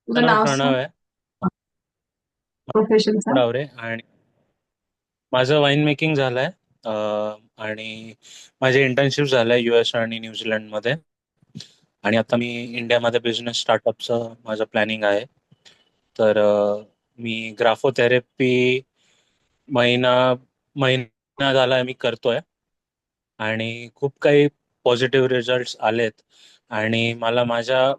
तुझं माझं नाव नाव प्रणव सांग. आहे. प्रोफेशन सांग. डावरे आणि माझं वाईन मेकिंग झालंय. आणि माझे इंटर्नशिप झालंय US आणि न्यूझीलंडमध्ये. आणि आता मी इंडियामध्ये बिझनेस स्टार्टअपचं माझं प्लॅनिंग आहे. तर मी ग्राफोथेरपी महिना महिना झाला मी करतोय आणि खूप काही पॉझिटिव्ह रिझल्ट्स आलेत. आणि मला माझ्या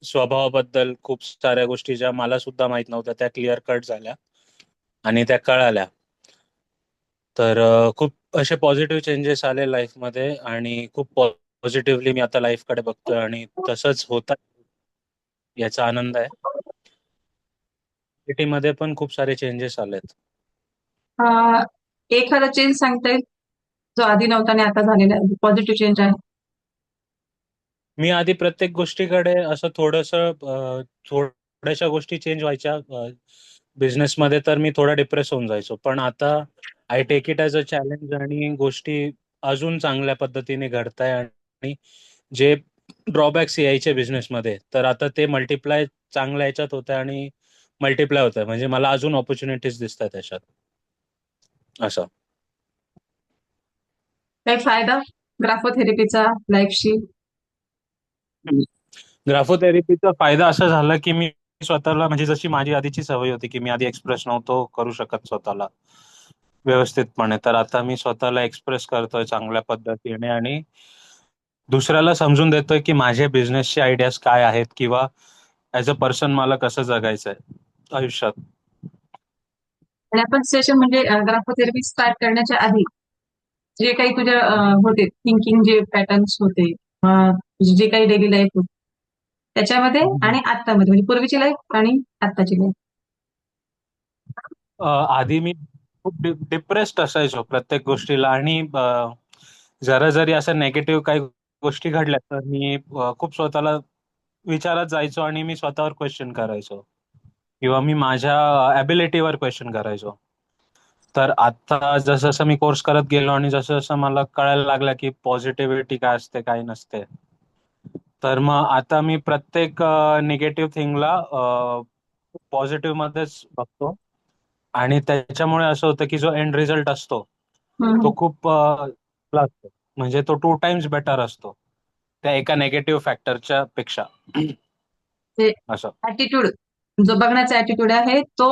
स्वभावाबद्दल खूप साऱ्या गोष्टी ज्या मला सुद्धा माहित नव्हत्या त्या क्लिअर कट झाल्या आणि त्या कळाल्या. तर खूप असे पॉझिटिव्ह चेंजेस आले लाईफमध्ये आणि खूप पॉझिटिव्हली मी आता लाईफकडे बघतोय आणि तसंच होत याचा आनंद आहे. सिटीमध्ये पण खूप सारे चेंजेस आलेत. अं, एखादा चेंज सांगता येईल जो आधी नव्हता आणि आता झालेला आहे, पॉझिटिव्ह चेंज आहे. मी आधी प्रत्येक गोष्टीकडे असं थोड्याशा गोष्टी चेंज व्हायच्या बिझनेसमध्ये तर मी थोडा डिप्रेस होऊन जायचो, पण आता I take it as a challenge आणि गोष्टी अजून चांगल्या पद्धतीने घडताय. आणि जे ड्रॉबॅक्स यायचे बिझनेसमध्ये तर आता ते मल्टिप्लाय चांगल्या ह्याच्यात होत आहे आणि मल्टिप्लाय होत आहे, म्हणजे मला अजून ऑपॉर्च्युनिटीज दिसत आहेत त्याच्यात असं. काही फायदा ग्राफोथेरपीचा लाईफशी? ग्राफोथेरपीचा फायदा असा झाला की मी स्वतःला, म्हणजे जशी माझी आधीची सवय होती की मी आधी एक्सप्रेस नव्हतो करू शकत स्वतःला व्यवस्थितपणे, तर आता मी स्वतःला एक्सप्रेस करतोय चांगल्या पद्धतीने आणि दुसऱ्याला समजून देतोय की माझे बिझनेसचे आयडियाज काय आहेत किंवा ऍज अ पर्सन मला कसं जगायचंय आयुष्यात. आणि आपण सेशन म्हणजे ग्राफोथेरपी स्टार्ट करण्याच्या आधी जे काही तुझ्या होते थिंकिंग, जे पॅटर्न्स होते, तुझी जे काही डेली लाईफ होती त्याच्यामध्ये हम्म. आणि आत्तामध्ये, म्हणजे पूर्वीची लाईफ आणि आत्ताची लाईफ. आधी मी खूप डिप्रेस्ड असायचो प्रत्येक गोष्टीला आणि जरा जरी असं नेगेटिव्ह काही गोष्टी घडल्या तर मी खूप स्वतःला विचारात जायचो आणि मी स्वतःवर क्वेश्चन करायचो किंवा मी माझ्या ॲबिलिटीवर क्वेश्चन करायचो. तर आता जसं जसं मी कोर्स करत गेलो आणि जसं जसं मला कळायला लागलं की पॉझिटिव्हिटी काय असते काय नसते, तर मग आता मी प्रत्येक निगेटिव्ह थिंगला पॉझिटिव्ह मध्येच बघतो. आणि त्याच्यामुळे असं होतं की जो एंड रिझल्ट असतो हम्म. तो खूप चांगला असतो, म्हणजे तो 2 टाइम्स बेटर असतो त्या एका नेगेटिव्ह फॅक्टरच्या पेक्षा ते असं. ऍटिट्यूड, जो बघण्याचा ऍटिट्यूड आहे तो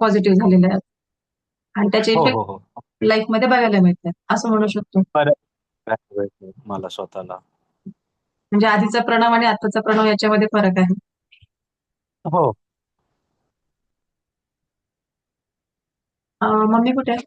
पॉझिटिव्ह झालेला आहे आणि त्याचे हो इफेक्ट हो हो. लाईफ मध्ये बघायला मिळतात असं म्हणू शकतो. बरं. मला स्वतःला. म्हणजे आधीचा प्रणव आणि आताचा प्रणव याच्यामध्ये फरक आहे. हो. मम्मी कुठे आहे?